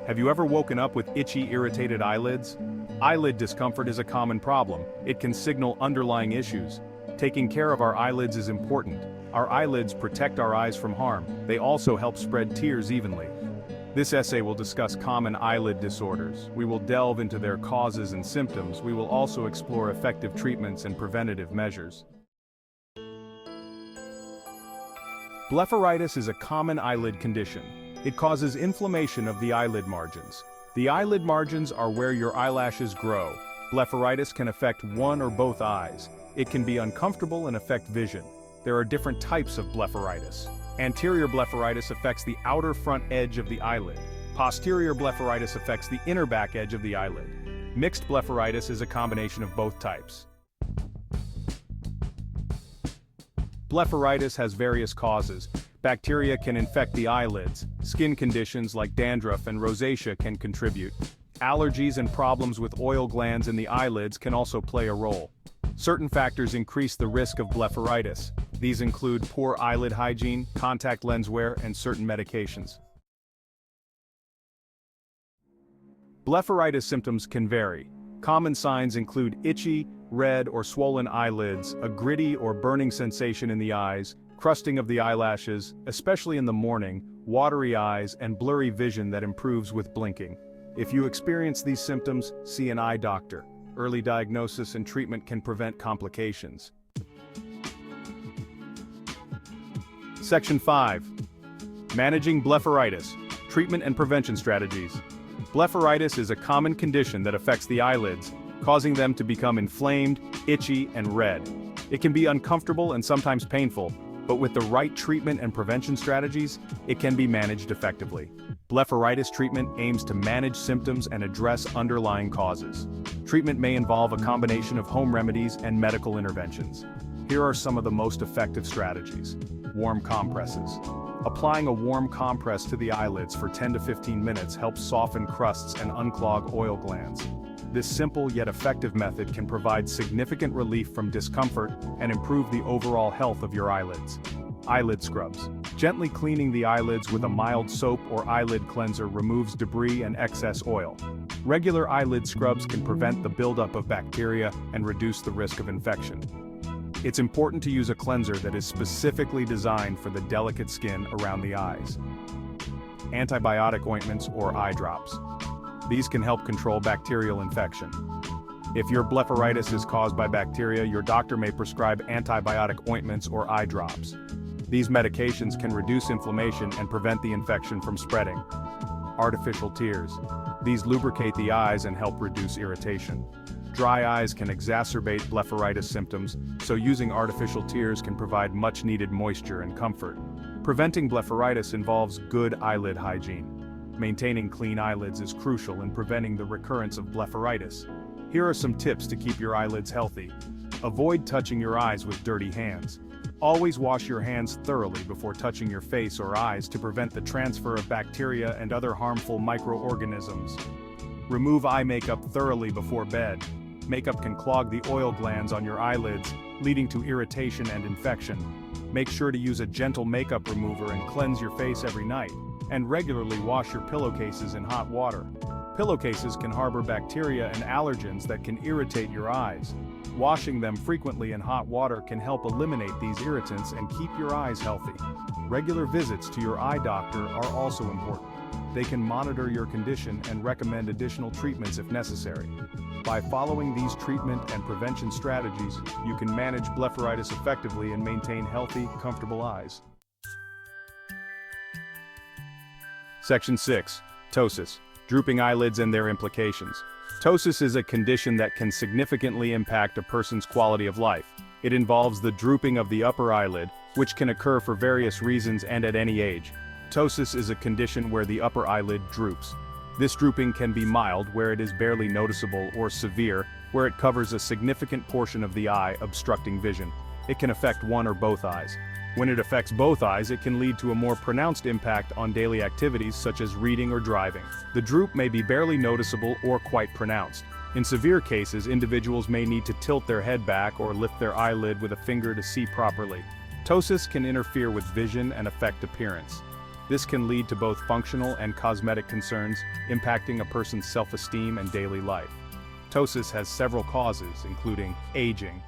Have you ever woken up with itchy, irritated eyelids? Eyelid discomfort is a common problem. It can signal underlying issues. Taking care of our eyelids is important. Our eyelids protect our eyes from harm. They also help spread tears evenly. This essay will discuss common eyelid disorders. We will delve into their causes and symptoms. We will also explore effective treatments and preventative measures. Blepharitis is a common eyelid condition. It causes inflammation of the eyelid margins. The eyelid margins are where your eyelashes grow. Blepharitis can affect one or both eyes. It can be uncomfortable and affect vision. There are different types of blepharitis. Anterior blepharitis affects the outer front edge of the eyelid. Posterior blepharitis affects the inner back edge of the eyelid. Mixed blepharitis is a combination of both types. Blepharitis has various causes. Bacteria can infect the eyelids. Skin conditions like dandruff and rosacea can contribute. Allergies and problems with oil glands in the eyelids can also play a role. Certain factors increase the risk of blepharitis. These include poor eyelid hygiene, contact lens wear, and certain medications. Blepharitis symptoms can vary. Common signs include itchy, red or swollen eyelids, a gritty or burning sensation in the eyes, crusting of the eyelashes, especially in the morning, watery eyes, and blurry vision that improves with blinking. If you experience these symptoms, see an eye doctor. Early diagnosis and treatment can prevent complications. Section 5. Managing blepharitis, treatment and prevention strategies. Blepharitis is a common condition that affects the eyelids, causing them to become inflamed, itchy, and red. It can be uncomfortable and sometimes painful, but with the right treatment and prevention strategies, it can be managed effectively. Blepharitis treatment aims to manage symptoms and address underlying causes. Treatment may involve a combination of home remedies and medical interventions. Here are some of the most effective strategies. Warm compresses. Applying a warm compress to the eyelids for 10 to 15 minutes helps soften crusts and unclog oil glands. This simple yet effective method can provide significant relief from discomfort and improve the overall health of your eyelids. Eyelid scrubs. Gently cleaning the eyelids with a mild soap or eyelid cleanser removes debris and excess oil. Regular eyelid scrubs can prevent the buildup of bacteria and reduce the risk of infection. It's important to use a cleanser that is specifically designed for the delicate skin around the eyes. Antibiotic ointments or eye drops. These can help control bacterial infection. If your blepharitis is caused by bacteria, your doctor may prescribe antibiotic ointments or eye drops. These medications can reduce inflammation and prevent the infection from spreading. Artificial tears. These lubricate the eyes and help reduce irritation. Dry eyes can exacerbate blepharitis symptoms, so using artificial tears can provide much-needed moisture and comfort. Preventing blepharitis involves good eyelid hygiene. Maintaining clean eyelids is crucial in preventing the recurrence of blepharitis. Here are some tips to keep your eyelids healthy. Avoid touching your eyes with dirty hands. Always wash your hands thoroughly before touching your face or eyes to prevent the transfer of bacteria and other harmful microorganisms. Remove eye makeup thoroughly before bed. Makeup can clog the oil glands on your eyelids, leading to irritation and infection. Make sure to use a gentle makeup remover and cleanse your face every night. And regularly wash your pillowcases in hot water. Pillowcases can harbor bacteria and allergens that can irritate your eyes. Washing them frequently in hot water can help eliminate these irritants and keep your eyes healthy. Regular visits to your eye doctor are also important. They can monitor your condition and recommend additional treatments if necessary. By following these treatment and prevention strategies, you can manage blepharitis effectively and maintain healthy, comfortable eyes. Section 6. Ptosis. Drooping eyelids and their implications. Ptosis is a condition that can significantly impact a person's quality of life. It involves the drooping of the upper eyelid, which can occur for various reasons and at any age. Ptosis is a condition where the upper eyelid droops. This drooping can be mild, where it is barely noticeable, or severe, where it covers a significant portion of the eye, obstructing vision. It can affect one or both eyes. When it affects both eyes, it can lead to a more pronounced impact on daily activities such as reading or driving. The droop may be barely noticeable or quite pronounced. In severe cases, individuals may need to tilt their head back or lift their eyelid with a finger to see properly. Ptosis can interfere with vision and affect appearance. This can lead to both functional and cosmetic concerns, impacting a person's self-esteem and daily life. Ptosis has several causes, including aging.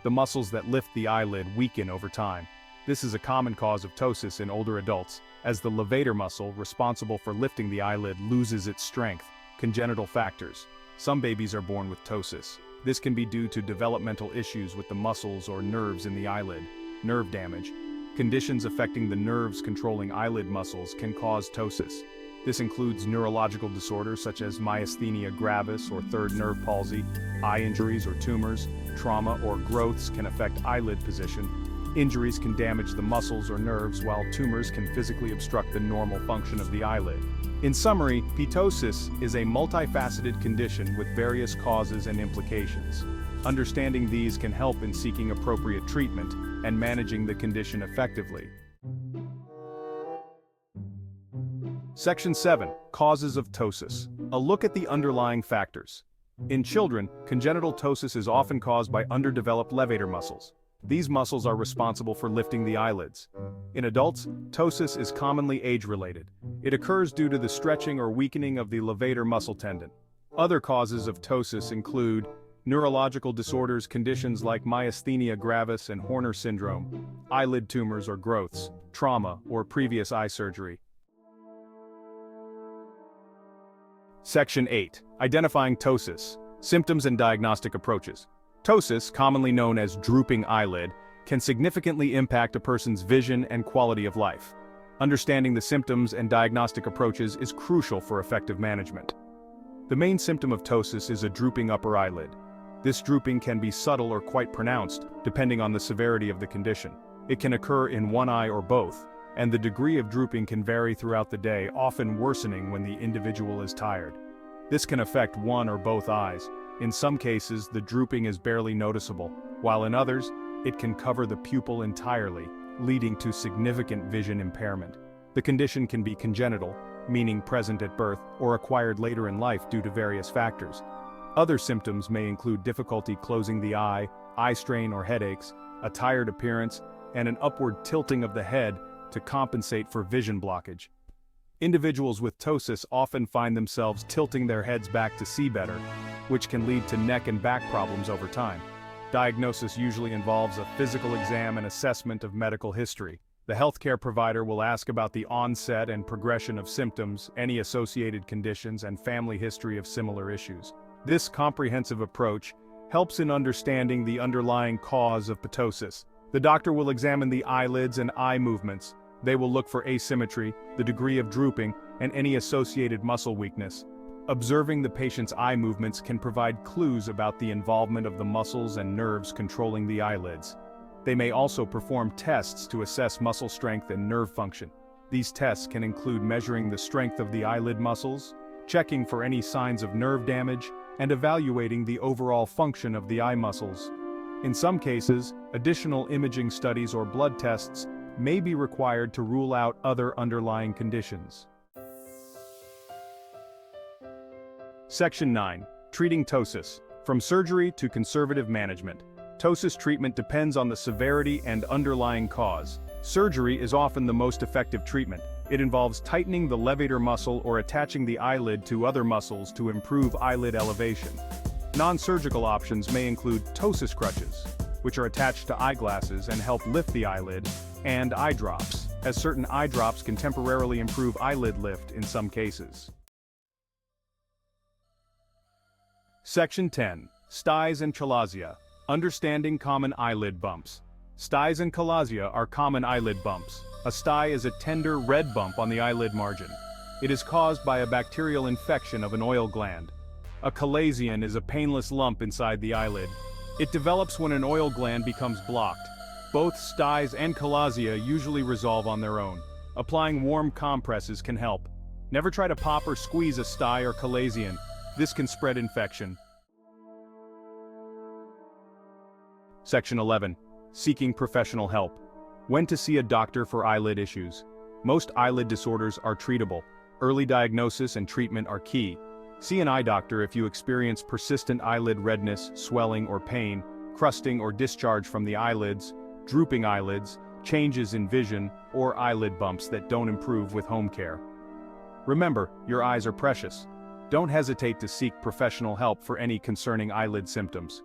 The muscles that lift the eyelid weaken over time. This is a common cause of ptosis in older adults, as the levator muscle responsible for lifting the eyelid loses its strength. Congenital factors. Some babies are born with ptosis. This can be due to developmental issues with the muscles or nerves in the eyelid. Nerve damage. Conditions affecting the nerves controlling eyelid muscles can cause ptosis. This includes neurological disorders such as myasthenia gravis or third nerve palsy, eye injuries or tumors, trauma or growths can affect eyelid position. Injuries can damage the muscles or nerves, while tumors can physically obstruct the normal function of the eyelid. In summary, ptosis is a multifaceted condition with various causes and implications. Understanding these can help in seeking appropriate treatment and managing the condition effectively. Section 7. Causes of ptosis. A look at the underlying factors. In children, congenital ptosis is often caused by underdeveloped levator muscles. These muscles are responsible for lifting the eyelids. In adults, ptosis is commonly age-related. It occurs due to the stretching or weakening of the levator muscle tendon. Other causes of ptosis include neurological disorders, conditions like myasthenia gravis and Horner syndrome, eyelid tumors or growths, trauma, or previous eye surgery. Section 8. Identifying ptosis. Symptoms and diagnostic approaches. Ptosis, commonly known as drooping eyelid, can significantly impact a person's vision and quality of life. Understanding the symptoms and diagnostic approaches is crucial for effective management. The main symptom of ptosis is a drooping upper eyelid. This drooping can be subtle or quite pronounced, depending on the severity of the condition. It can occur in one eye or both, and the degree of drooping can vary throughout the day, often worsening when the individual is tired. This can affect one or both eyes. In some cases, the drooping is barely noticeable, while in others, it can cover the pupil entirely, leading to significant vision impairment. The condition can be congenital, meaning present at birth, or acquired later in life due to various factors. Other symptoms may include difficulty closing the eye strain or headaches, a tired appearance, and an upward tilting of the head to compensate for vision blockage. Individuals with ptosis often find themselves tilting their heads back to see better, which can lead to neck and back problems over time. Diagnosis usually involves a physical exam and assessment of medical history. The healthcare provider will ask about the onset and progression of symptoms, any associated conditions, and family history of similar issues. This comprehensive approach helps in understanding the underlying cause of ptosis. The doctor will examine the eyelids and eye movements. They will look for asymmetry, the degree of drooping, and any associated muscle weakness. Observing the patient's eye movements can provide clues about the involvement of the muscles and nerves controlling the eyelids. They may also perform tests to assess muscle strength and nerve function. These tests can include measuring the strength of the eyelid muscles, checking for any signs of nerve damage, and evaluating the overall function of the eye muscles. In some cases, additional imaging studies or blood tests may be required to rule out other underlying conditions. Section 9. Treating ptosis. From surgery to conservative management. Ptosis treatment depends on the severity and underlying cause. Surgery is often the most effective treatment. It involves tightening the levator muscle or attaching the eyelid to other muscles to improve eyelid elevation. Non-surgical options may include ptosis crutches, which are attached to eyeglasses and help lift the eyelid, and eye drops, as certain eye drops can temporarily improve eyelid lift in some cases. Section 10. Styes and Chalazia. Understanding common eyelid bumps. Styes and Chalazia are common eyelid bumps. A stye is a tender red bump on the eyelid margin. It is caused by a bacterial infection of an oil gland. A chalazion is a painless lump inside the eyelid. It develops when an oil gland becomes blocked. Both styes and Chalazia usually resolve on their own. Applying warm compresses can help. Never try to pop or squeeze a stye or chalazion. This can spread infection. Section 11. Seeking professional help. When to see a doctor for eyelid issues. Most eyelid disorders are treatable. Early diagnosis and treatment are key. See an eye doctor if you experience persistent eyelid redness, swelling or pain, crusting or discharge from the eyelids, drooping eyelids, changes in vision, or eyelid bumps that don't improve with home care. Remember, your eyes are precious. Don't hesitate to seek professional help for any concerning eyelid symptoms.